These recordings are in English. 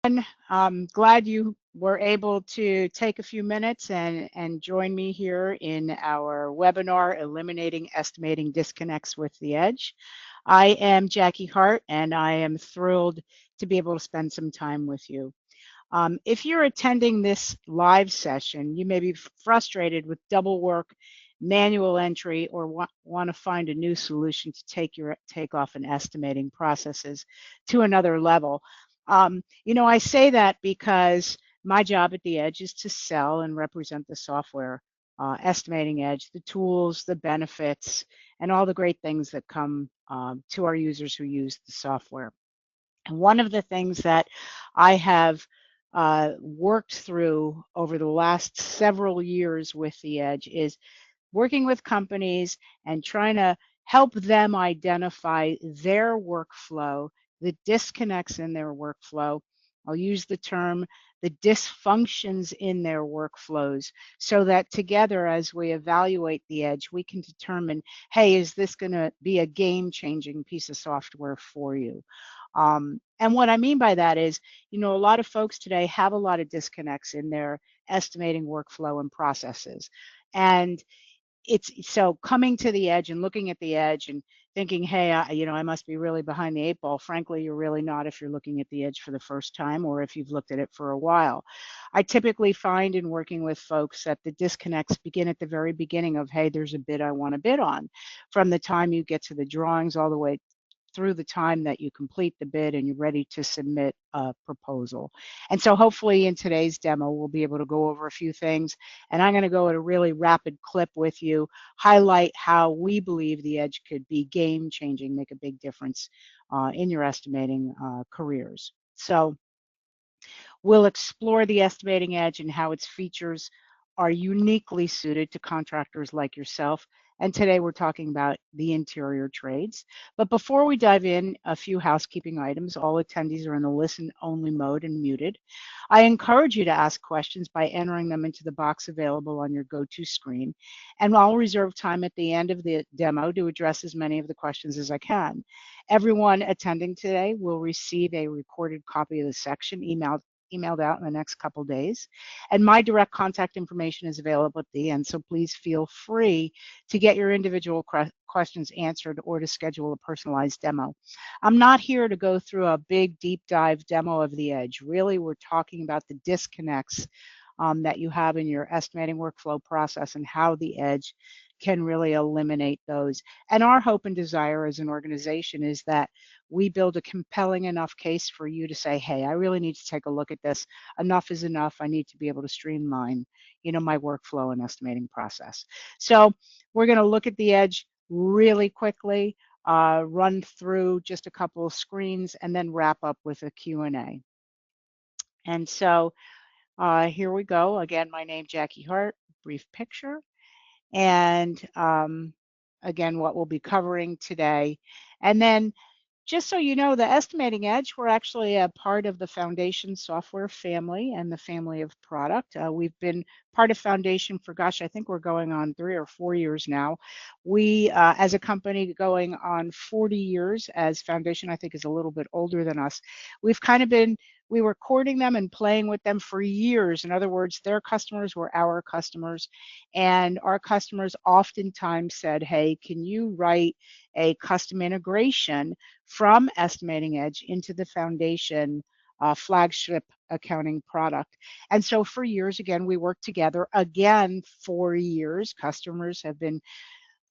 I'm glad you were able to take a few minutes and join me here in our webinar, Eliminating Estimating Disconnects with the Edge. I am Jackie Hart, and I am thrilled to be able to spend some time with you. If you're attending this live session, you may be frustrated with double work, manual entry, or want to find a new solution to take your takeoff and estimating processes to another level. I say that because my job at the Edge is to sell and represent the software estimating edge, the tools, the benefits, and all the great things that come to our users who use the software. And one of the things that I have worked through over the last several years with the Edge is working with companies and trying to help them identify their workflow, the disconnects in their workflow. I'll use the term the dysfunctions in their workflows so that together, as we evaluate the Edge, we can determine, hey, is this going to be a game-changing piece of software for you? And what I mean by that is, a lot of folks today have a lot of disconnects in their estimating workflow and processes. And it's so coming to the Edge and looking at the Edge and thinking, hey, I must be really behind the eight ball. Frankly, you're really not if you're looking at the Edge for the first time or if you've looked at it for a while. I typically find in working with folks that the disconnects begin at the very beginning of, hey, there's a bid I want to bid on. From the time you get to the drawings all the way through the time that you complete the bid and you're ready to submit a proposal. And so hopefully in today's demo, we'll be able to go over a few things. And I'm going to go at a really rapid clip with you, highlight how we believe the Edge could be game changing, make a big difference in your estimating careers. So we'll explore the estimating Edge and how its features are uniquely suited to contractors like yourself. And today we're talking about the interior trades. But before we dive in, a few housekeeping items. All attendees are in the listen-only mode and muted. I encourage you to ask questions by entering them into the box available on your go-to screen. And I'll reserve time at the end of the demo to address as many of the questions as I can. Everyone attending today will receive a recorded copy of the section emailed out in the next couple days. And my direct contact information is available at the end, so please feel free to get your individual questions answered or to schedule a personalized demo. I'm not here to go through a big deep dive demo of the Edge. Really, we're talking about the disconnects that you have in your estimating workflow process and how the Edge can really eliminate those. And our hope and desire as an organization is that we build a compelling enough case for you to say, hey, I really need to take a look at this. Enough is enough. I need to be able to streamline, my workflow and estimating process. So we're going to look at the Edge really quickly, run through just a couple of screens, and then wrap up with a Q&A. And so here we go. Again, my name, Jackie Hart, brief picture. And again, what we'll be covering today. And then just so you know, the Estimating Edge, we're actually a part of the Foundation software family and the family of product. We've been part of Foundation for, gosh, I think we're going on 3 or 4 years now. We, as a company, going on 40 years, as Foundation, I think, is a little bit older than us. We've kind of been, we were courting them and playing with them for years. In other words, their customers were our customers, and our customers oftentimes said, hey, can you write a custom integration from Estimating Edge into the Foundation flagship accounting product? And so for years, again, we worked together. Again, for years, customers have been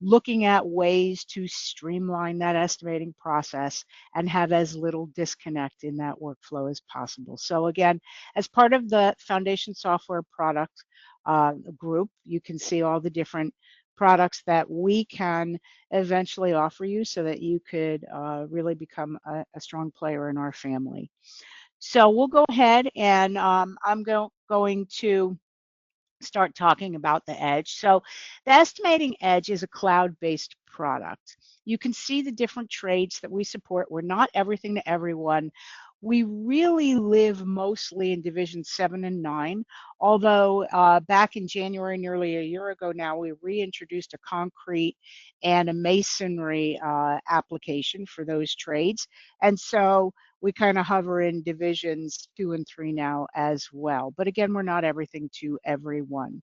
looking at ways to streamline that estimating process and have as little disconnect in that workflow as possible. So again, as part of the Foundation software product group, you can see all the different products that we can eventually offer you so that you could really become a strong player in our family. So we'll go ahead and I'm going to start talking about the Edge. So the Estimating Edge is a cloud-based product. You can see the different trades that we support. We're not everything to everyone. We really live mostly in Division 7 and 9, although back in January, nearly a year ago now, we reintroduced a concrete and a masonry application for those trades. And so we kind of hover in divisions 2 and 3 now as well. But again, we're not everything to everyone.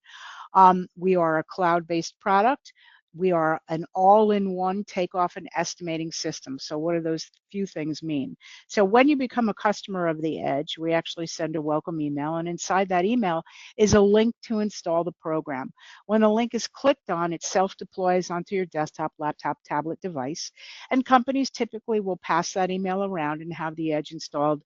We are a cloud-based product. We are an all-in-one takeoff and estimating system. So what do those few things mean? So when you become a customer of the Edge, we actually send a welcome email, and inside that email is a link to install the program. When the link is clicked on, it self-deploys onto your desktop, laptop, tablet device, and companies typically will pass that email around and have the Edge installed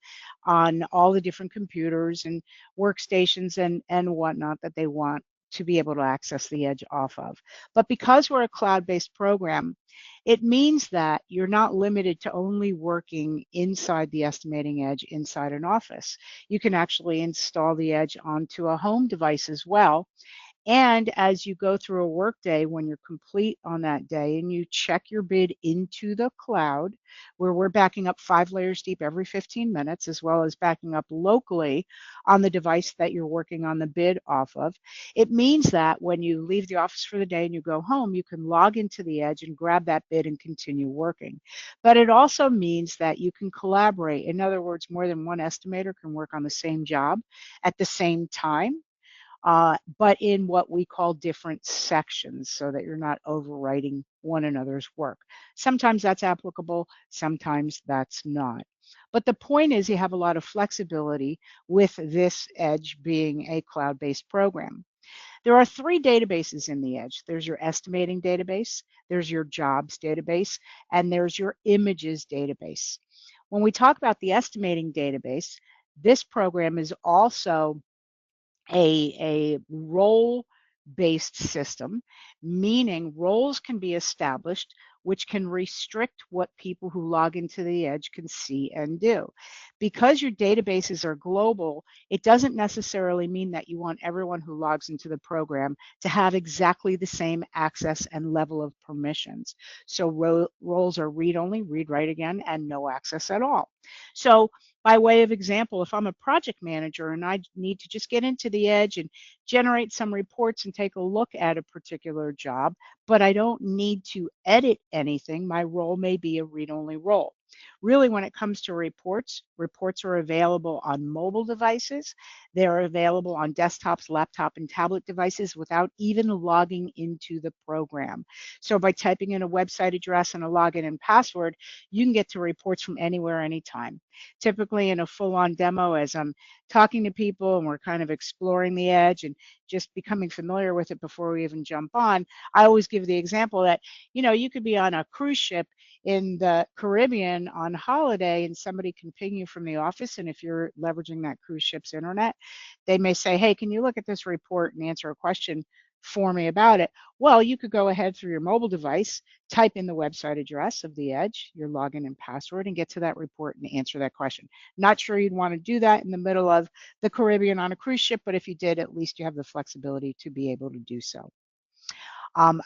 on all the different computers and workstations and whatnot that they want to be able to access the Edge off of. But because we're a cloud-based program, it means that you're not limited to only working inside the estimating Edge inside an office. You can actually install the Edge onto a home device as well. And as you go through a workday, when you're complete on that day and you check your bid into the cloud, where we're backing up 5 layers deep every 15 minutes, as well as backing up locally on the device that you're working on the bid off of, it means that when you leave the office for the day and you go home, you can log into the Edge and grab that bid and continue working. But it also means that you can collaborate. In other words, more than one estimator can work on the same job at the same time, but in what we call different sections so that you're not overwriting one another's work. Sometimes that's applicable, sometimes that's not. But the point is you have a lot of flexibility with this Edge being a cloud-based program. There are 3 databases in the Edge. There's your estimating database, there's your jobs database, and there's your images database. When we talk about the estimating database, this program is also a role-based system, meaning roles can be established which can restrict what people who log into the Edge can see and do. Because your databases are global, it doesn't necessarily mean that you want everyone who logs into the program to have exactly the same access and level of permissions. So roles are read-only, read-write again, and no access at all. So by way of example, if I'm a project manager and I need to just get into the Edge and generate some reports and take a look at a particular job, but I don't need to edit anything, my role may be a read-only role. Really, when it comes to reports, reports are available on mobile devices. They're available on desktops, laptop, and tablet devices without even logging into the program. So by typing in a website address and a login and password, you can get to reports from anywhere, anytime. Typically in a full-on demo, as I'm talking to people and we're kind of exploring the Edge and just becoming familiar with it before we even jump on, I always give the example that, you could be on a cruise ship in the Caribbean on holiday and somebody can ping you from the office, and if you're leveraging that cruise ship's internet, they may say, hey, can you look at this report and answer a question for me about it? Well, you could go ahead through your mobile device, type in the website address of the Edge, your login and password, and get to that report and answer that question. Not sure you'd want to do that in the middle of the Caribbean on a cruise ship, but if you did, at least you have the flexibility to be able to do so.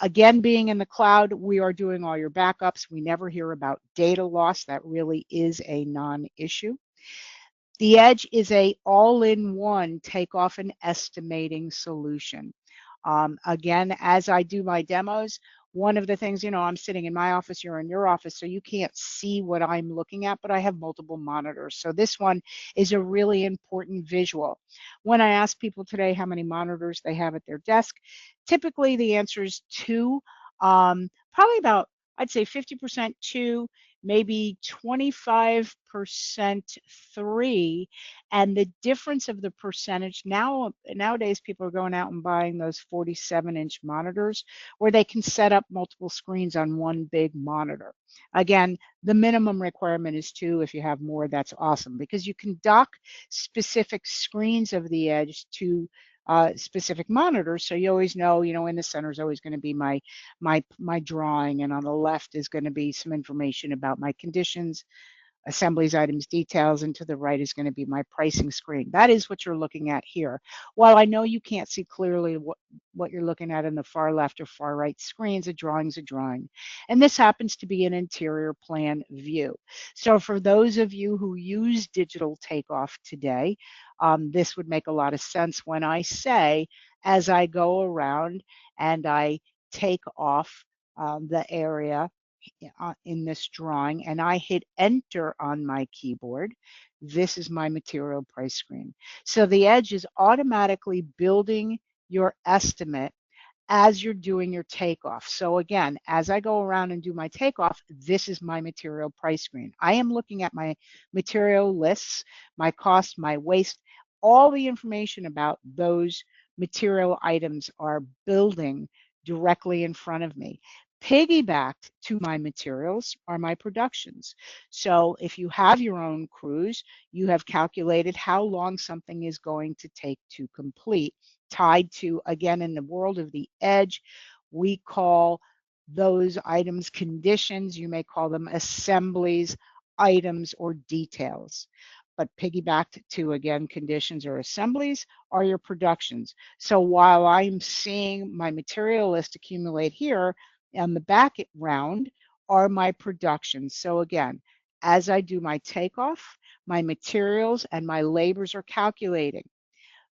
Again, being in the cloud, we are doing all your backups. We never hear about data loss. That really is a non-issue. The Edge is a all-in-one takeoff and estimating solution. Again, as I do my demos, one of the things, I'm sitting in my office, you're in your office, so you can't see what I'm looking at, but I have multiple monitors. So this one is a really important visual. When I ask people today how many monitors they have at their desk, typically the answer is 2, probably about, I'd say 50% 2, maybe 25% 3, and the difference of the percentage nowadays people are going out and buying those 47-inch monitors where they can set up multiple screens on one big monitor. Again, the minimum requirement is 2. If you have more, that's awesome, because you can dock specific screens of the Edge to specific monitors, so you always know, in the center is always going to be my drawing, and on the left is going to be some information about my conditions, assemblies, items, details, and to the right is going to be my pricing screen. That is what you're looking at here. While I know you can't see clearly what you're looking at in the far left or far right screens, a drawing's a drawing. And this happens to be an interior plan view. So for those of you who use digital takeoff today, this would make a lot of sense when I say, as I go around and I take off the area in this drawing and I hit enter on my keyboard, this is my material price screen. So the Edge is automatically building your estimate as you're doing your takeoff. So again, as I go around and do my takeoff, this is my material price screen. I am looking at my material lists, my cost, my waste, all the information about those material items are building directly in front of me. Piggybacked to my materials are my productions. So if you have your own crews, you have calculated how long something is going to take to complete, tied to, again, in the world of the Edge, we call those items conditions. You may call them assemblies, items, or details. But piggybacked to, again, conditions or assemblies are your productions. So while I'm seeing my material list accumulate here, on the background are my productions. So again, as I do my takeoff, my materials and my labors are calculating.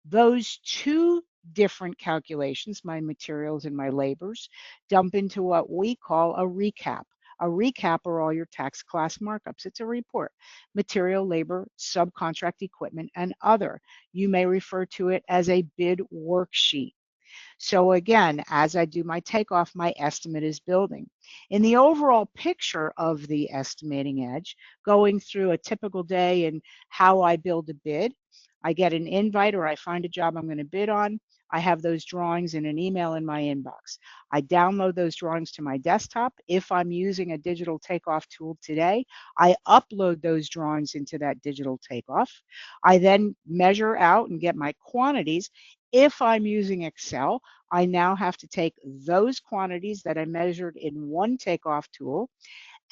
Those two different calculations, my materials and my labors, dump into what we call a recap. A recap are all your tax class markups. It's a report: material, labor, subcontract equipment, and other. You may refer to it as a bid worksheet. So again, as I do my takeoff, my estimate is building. In the overall picture of the estimating Edge, going through a typical day and how I build a bid, I get an invite or I find a job I'm going to bid on. I have those drawings in an email in my inbox. I download those drawings to my desktop. If I'm using a digital takeoff tool today, I upload those drawings into that digital takeoff. I then measure out and get my quantities. If I'm using Excel, I now have to take those quantities that I measured in one takeoff tool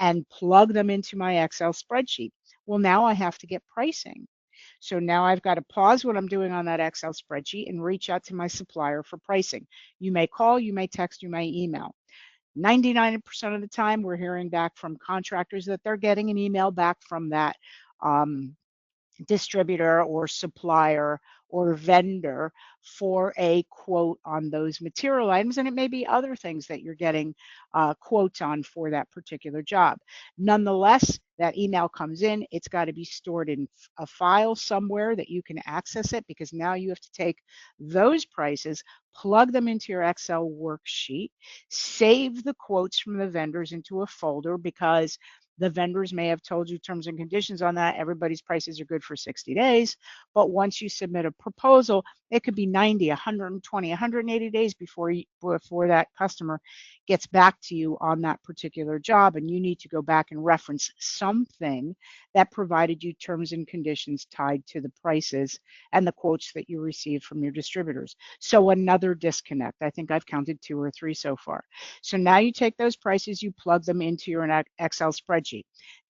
and plug them into my Excel spreadsheet. Well, now I have to get pricing. So now I've got to pause what I'm doing on that Excel spreadsheet and reach out to my supplier for pricing. You may call, you may text, you may email. 99% of the time, we're hearing back from contractors that they're getting an email back from that distributor or supplier or vendor for a quote on those material items. And it may be other things that you're getting quotes on for that particular job. Nonetheless, that email comes in, it's got to be stored in a file somewhere that you can access it, because now you have to take those prices, plug them into your Excel worksheet, save the quotes from the vendors into a folder, because the vendors may have told you terms and conditions on that. Everybody's prices are good for 60 days. But once you submit a proposal, it could be 90, 120, 180 days before that customer gets back to you on that particular job. And you need to go back and reference something that provided you terms and conditions tied to the prices and the quotes that you received from your distributors. So another disconnect. I think I've counted 2 or 3 so far. So now you take those prices, you plug them into your Excel spreadsheet.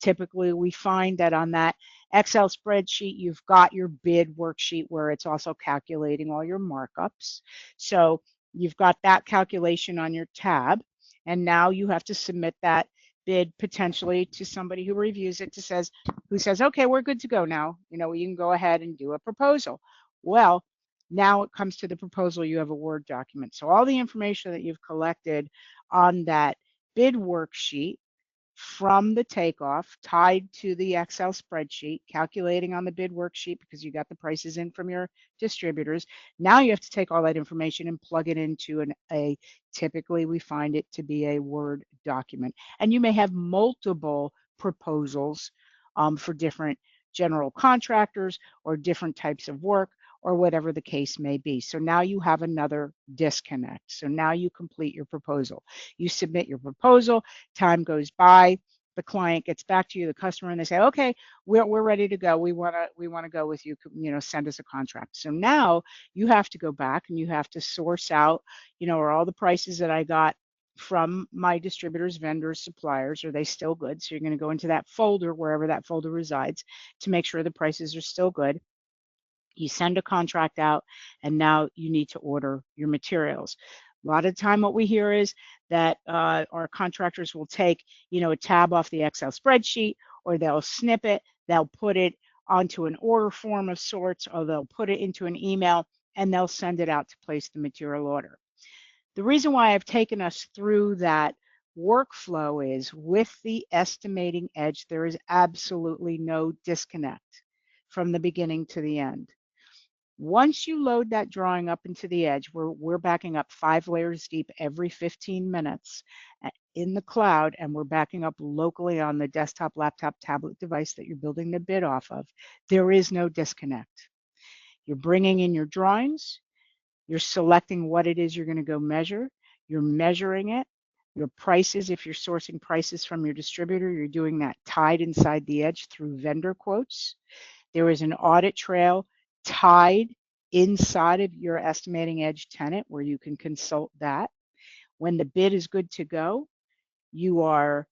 Typically, we find that on that Excel spreadsheet, you've got your bid worksheet where it's also calculating all your markups. So you've got that calculation on your tab, and now you have to submit that bid potentially to somebody who reviews it, who says, okay, we're good to go now. You can go ahead and do a proposal. Well, now it comes to the proposal, you have a Word document. So all the information that you've collected on that bid worksheet from the takeoff tied to the Excel spreadsheet, calculating on the bid worksheet because you got the prices in from your distributors. Now you have to take all that information and plug it into typically we find it to be a Word document. And you may have multiple proposals for different general contractors or different types of work, or whatever the case may be. So now you have another disconnect. So now you complete your proposal. You submit your proposal, time goes by, the client gets back to you, the customer, and they say, okay, we're ready to go. We want to go with you, send us a contract. So now you have to go back and you have to source out, are all the prices that I got from my distributors, vendors, suppliers, are they still good? So you're going to go into that folder, wherever that folder resides, to make sure the prices are still good. You send a contract out, and now you need to order your materials. A lot of the time what we hear is that our contractors will take, a tab off the Excel spreadsheet, or they'll snip it, they'll put it onto an order form of sorts, or they'll put it into an email, and they'll send it out to place the material order. The reason why I've taken us through that workflow is with the estimating edge, there is absolutely no disconnect from the beginning to the end. Once you load that drawing up into the edge, we're backing up 5 layers deep every 15 minutes in the cloud, and we're backing up locally on the desktop, laptop, tablet device that you're building the bid off of. There is no disconnect. You're bringing in your drawings, you're selecting what it is you're going to go measure, you're measuring it. Your prices, if you're sourcing prices from your distributor, you're doing that tied inside the edge through vendor quotes. There is an audit trail tied inside of your estimating edge tenant where you can consult that. When the bid is good to go, you are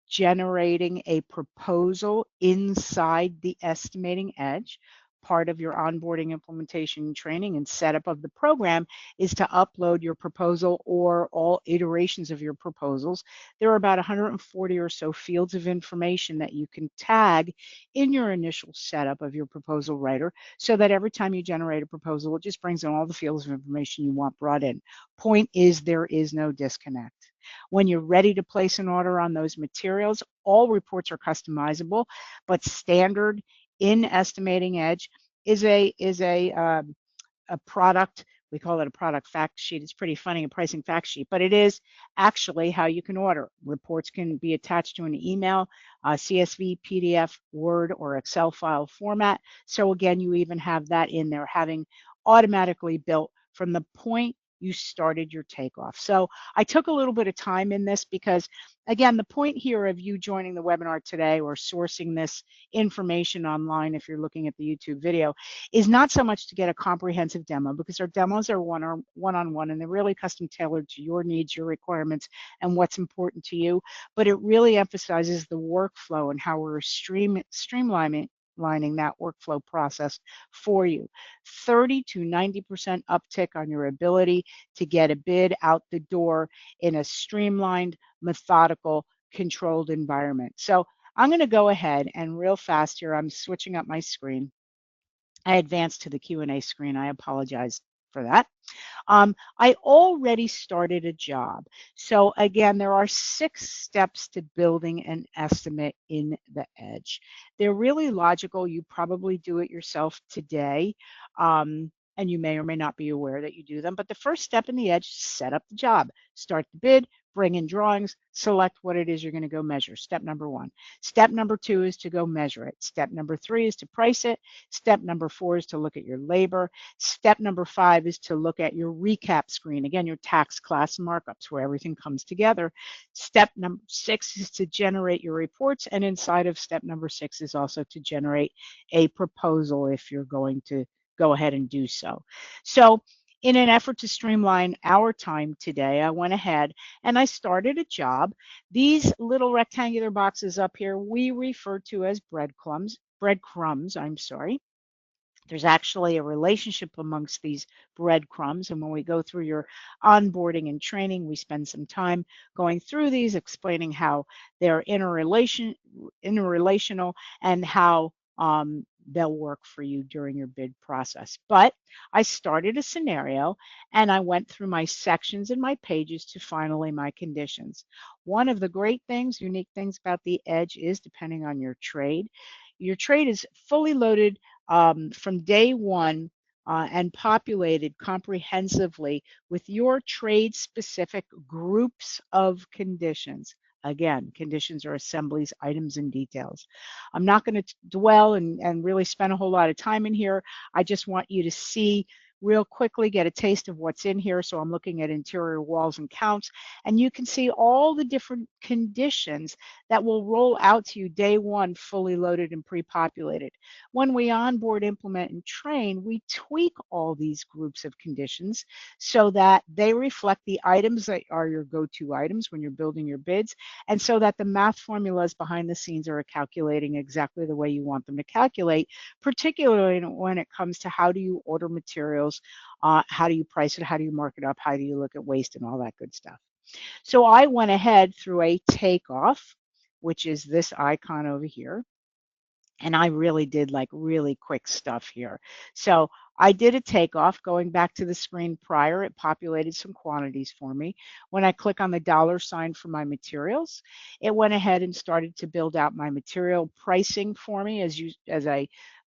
generating a proposal inside the estimating edge. Part of your onboarding, implementation, and training and setup of the program is to upload your proposal or all iterations of your proposals. There are about 140 or so fields of information that you can tag in your initial setup of your proposal writer so that every time you generate a proposal, it just brings in all the fields of information you want brought in. Point is, there is no disconnect. When you're ready to place an order on those materials, all reports are customizable, but standard in Estimating Edge is a product. We call it a product fact sheet. It's pretty funny, a pricing fact sheet, but it is actually how you can order. Reports can be attached to an email, CSV, PDF, Word, or Excel file format. So again, you even have that in there, having automatically built from the point you started your takeoff. So I took a little bit of time in this because, again, the point here of you joining the webinar today or sourcing this information online, if you're looking at the YouTube video, is not so much to get a comprehensive demo, because our demos are one-on-one and they're really custom tailored to your needs, your requirements, and what's important to you. But it really emphasizes the workflow and how we're streamlining that workflow process for you. 30 to 90% uptick on your ability to get a bid out the door in a streamlined, methodical, controlled environment. So I'm going to go ahead and real fast here, I'm switching up my screen. I advanced to the Q&A screen. I apologize for that. I already started a job. So again, there are 6 steps to building an estimate in the Edge. They're really logical. You probably do it yourself today. And you may or may not be aware that you do them. But the first step in the Edge is set up the job, start the bid, bring in drawings, select what it is you're going to go measure. Step number 1. Step number 2 is to go measure it. Step number 3 is to price it. Step number 4 is to look at your labor. Step number 5 is to look at your recap screen. Again, your tax class markups where everything comes together. Step number 6 is to generate your reports. And inside of step number 6 is also to generate a proposal if you're going to go ahead and do so. So in an effort to streamline our time today, I went ahead and I started a job. These little rectangular boxes up here, we refer to as breadcrumbs, I'm sorry. There's actually a relationship amongst these breadcrumbs. And when we go through your onboarding and training, we spend some time going through these, explaining how they're interrelational and how they'll work for you during your bid process. But I started a scenario and I went through my sections and my pages to finally my conditions. One of the great things, unique things about the Edge is, depending on your trade is fully loaded from day one and populated comprehensively with your trade-specific groups of conditions. Again, conditions are assemblies, items, and details. I'm not going to dwell and really spend a whole lot of time in here. I just want you to see real quickly, get a taste of what's in here. So I'm looking at interior walls and counts, and you can see all the different conditions that will roll out to you day one, fully loaded and pre-populated. When we onboard, implement, and train, we tweak all these groups of conditions so that they reflect the items that are your go-to items when you're building your bids, and so that the math formulas behind the scenes are calculating exactly the way you want them to calculate, particularly when it comes to how do you order materials, how do you price it, how do you mark it up, how do you look at waste and all that good stuff. So I went ahead through a takeoff, which is this icon over here. And I really did like really quick stuff here. So I did a takeoff. Going back to the screen prior, it populated some quantities for me. When I click on the dollar sign for my materials, it went ahead and started to build out my material pricing for me, as I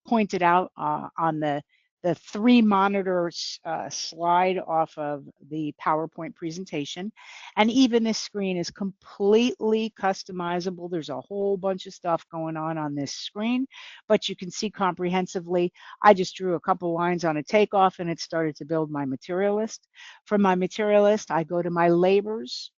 pointed out on the three monitors slide off of the PowerPoint presentation. And even this screen is completely customizable. There's a whole bunch of stuff going on this screen, but you can see comprehensively. I just drew a couple lines on a takeoff and it started to build my material list. From my material list, I go to my labors.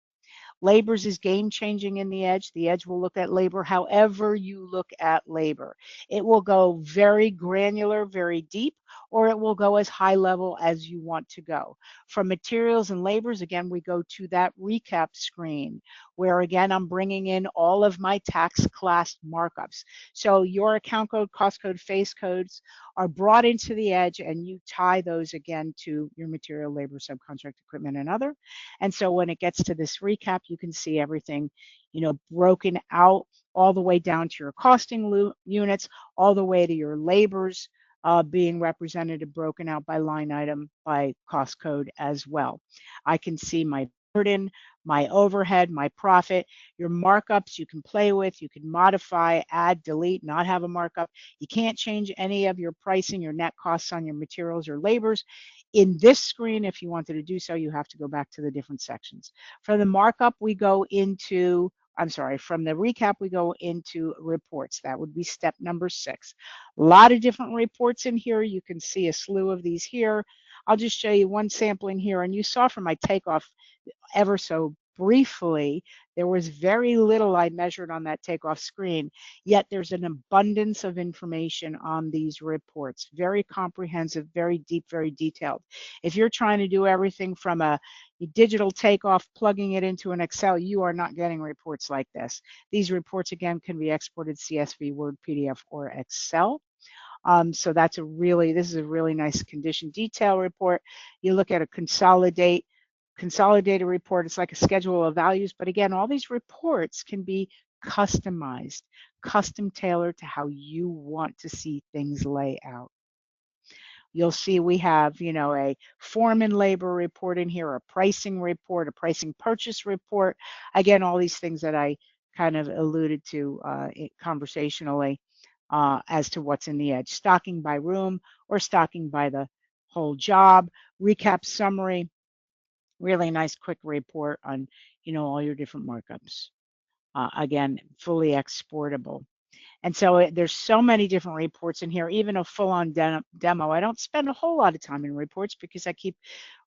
Labors is game changing in the Edge. The Edge will look at labor however you look at labor. It will go very granular, very deep, or it will go as high level as you want to go. From materials and labors, again, we go to that recap screen where, again, I'm bringing in all of my tax class markups. So your account code, cost code, phase codes are brought into the Edge, and you tie those again to your material, labor, subcontract, equipment, and other. And so when it gets to this recap, you can see everything, broken out all the way down to your costing units, all the way to your labors being represented and broken out by line item, by cost code as well. I can see my burden, my overhead, my profit, your markups you can play with, you can modify, add, delete, not have a markup. You can't change any of your pricing, your net costs on your materials or labors. In this screen, if you wanted to do so, you have to go back to the different sections. From the markup, we go into, from the recap, we go into reports. That would be step number 6. A lot of different reports in here. You can see a slew of these here. I'll just show you one sampling here. And you saw from my takeoff ever so briefly, there was very little I measured on that takeoff screen, yet there's an abundance of information on these reports. Very comprehensive, very deep, very detailed. If you're trying to do everything from a digital takeoff, plugging it into an Excel, you are not getting reports like this. These reports, again, can be exported CSV, Word, PDF, or Excel. So this is a really nice condition detail report. You look at a consolidated report. It's like a schedule of values, but again, all these reports can be customized, custom tailored to how you want to see things lay out. You'll see we have, a form and labor report in here, a pricing report, a pricing purchase report. Again, all these things that I kind of alluded to conversationally as to what's in the Edge. Stocking by room or stocking by the whole job, recap summary, really nice quick report on, all your different markups. Again, fully exportable. And so there's so many different reports in here, even a full-on demo. I don't spend a whole lot of time in reports because I keep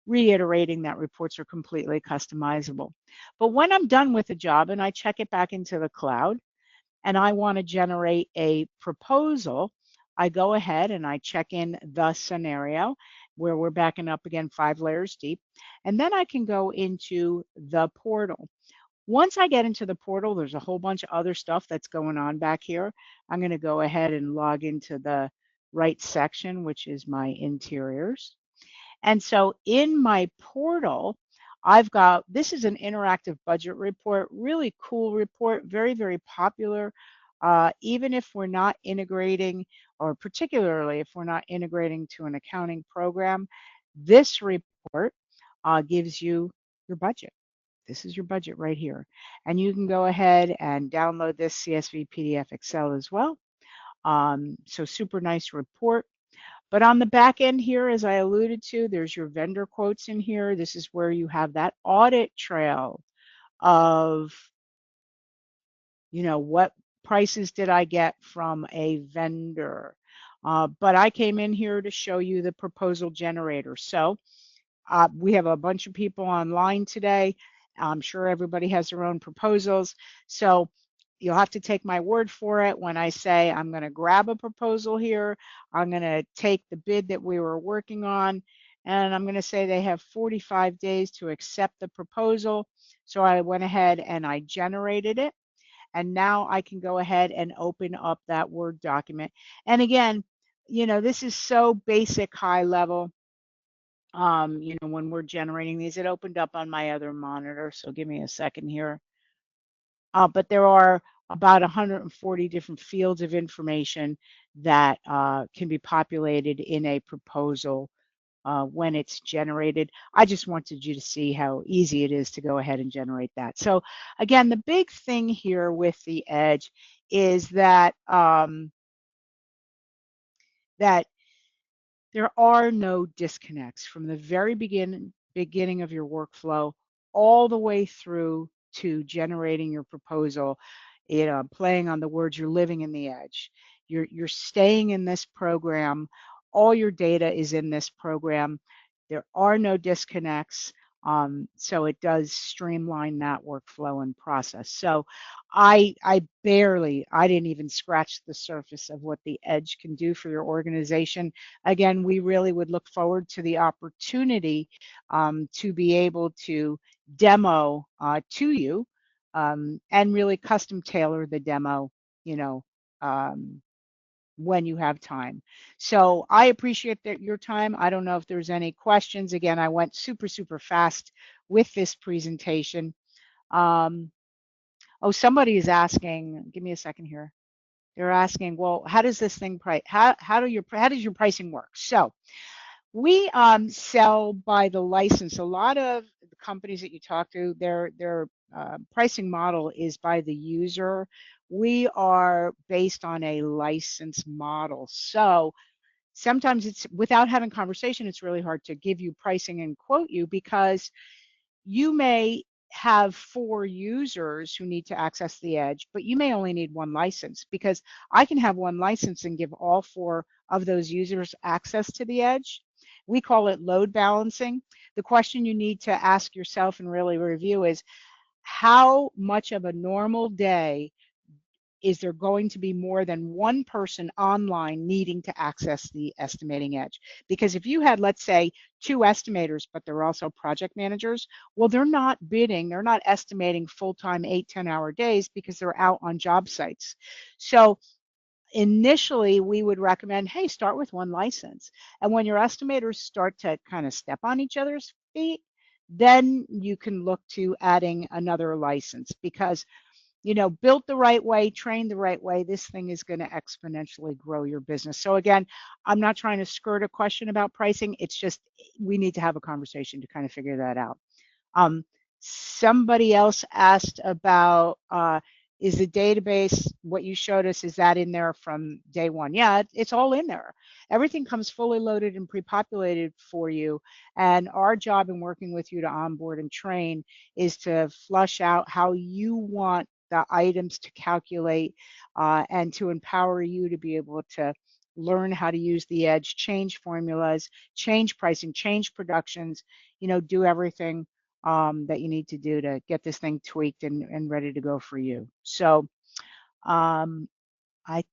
reiterating that reports are completely customizable. But when I'm done with a job and I check it back into the cloud and I want to generate a proposal, I go ahead and I check in the scenario where we're backing up again 5 layers deep. And then I can go into the portal. Once I get into the portal, there's a whole bunch of other stuff that's going on back here. I'm going to go ahead and log into the right section, which is my interiors. And so in my portal, this is an interactive budget report, really cool report, very, very popular. Even if we're not integrating, or particularly if we're not integrating to an accounting program, this report gives you your budget. This is your budget right here. And you can go ahead and download this CSV, PDF, Excel as well. So super nice report. But on the back end here, as I alluded to, there's your vendor quotes in here. This is where you have that audit trail of, what prices did I get from a vendor. But I came in here to show you the proposal generator. So we have a bunch of people online today. I'm sure everybody has their own proposals. So you'll have to take my word for it when I say I'm going to grab a proposal here. I'm going to take the bid that we were working on, and I'm going to say they have 45 days to accept the proposal. So I went ahead and I generated it. And now I can go ahead and open up that Word document. And again, this is so basic, high level. When we're generating these, it opened up on my other monitor. So give me a second here. But there are about 140 different fields of information that can be populated in a proposal when it's generated. I just wanted you to see how easy it is to go ahead and generate that. So again, the big thing here with the Edge is that that there are no disconnects from the very beginning of your workflow all the way through to generating your proposal. Playing on the words, you're living in the Edge. You're staying in this program. All your data is in this program. There are no disconnects. So it does streamline that workflow and process. So I didn't even scratch the surface of what the Edge can do for your organization. Again, we really would look forward to the opportunity to be able to demo to you and really custom tailor the demo, you know, um, when you have time. So I appreciate your time. I don't know if there's any questions. Again, I went super, super fast with this presentation. Um, oh, somebody is asking, give me a second here. They're asking, well, how does this thing price? How does your pricing work? So we sell by the license. A lot of the companies that you talk to, their pricing model is by the user. We are based on a license model. So sometimes it's without having conversation, it's really hard to give you pricing and quote you because you may have 4 users who need to access the Edge, but you may only need 1 license because I can have 1 license and give all 4 of those users access to the Edge. We call it load balancing. The question you need to ask yourself and really review is how much of a normal day is there going to be more than 1 person online needing to access the estimating Edge? Because if you had, let's say, 2 estimators, but they're also project managers, well, they're not bidding, they're not estimating full-time 8-10 hour days because they're out on job sites. So initially we would recommend, hey, start with 1 license. And when your estimators start to kind of step on each other's feet, then you can look to adding another license because built the right way, trained the right way, this thing is going to exponentially grow your business. So again, I'm not trying to skirt a question about pricing. It's just we need to have a conversation to kind of figure that out. Somebody else asked about is the database, what you showed us, is that in there from day one? Yeah, it's all in there. Everything comes fully loaded and pre-populated for you. And our job in working with you to onboard and train is to flush out how you want the items to calculate and to empower you to be able to learn how to use the Edge, change formulas, change pricing, change productions, do everything that you need to do to get this thing tweaked and ready to go for you. So I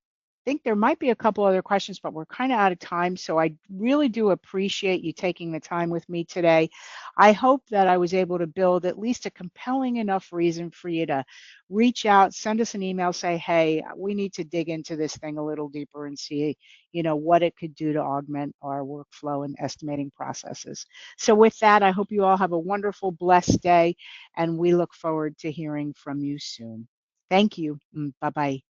think there might be a couple other questions, but we're kind of out of time. So I really do appreciate you taking the time with me today. I hope that I was able to build at least a compelling enough reason for you to reach out, send us an email, say, hey, we need to dig into this thing a little deeper and see, what it could do to augment our workflow and estimating processes. So with that, I hope you all have a wonderful, blessed day, and we look forward to hearing from you soon. Thank you. Bye-bye.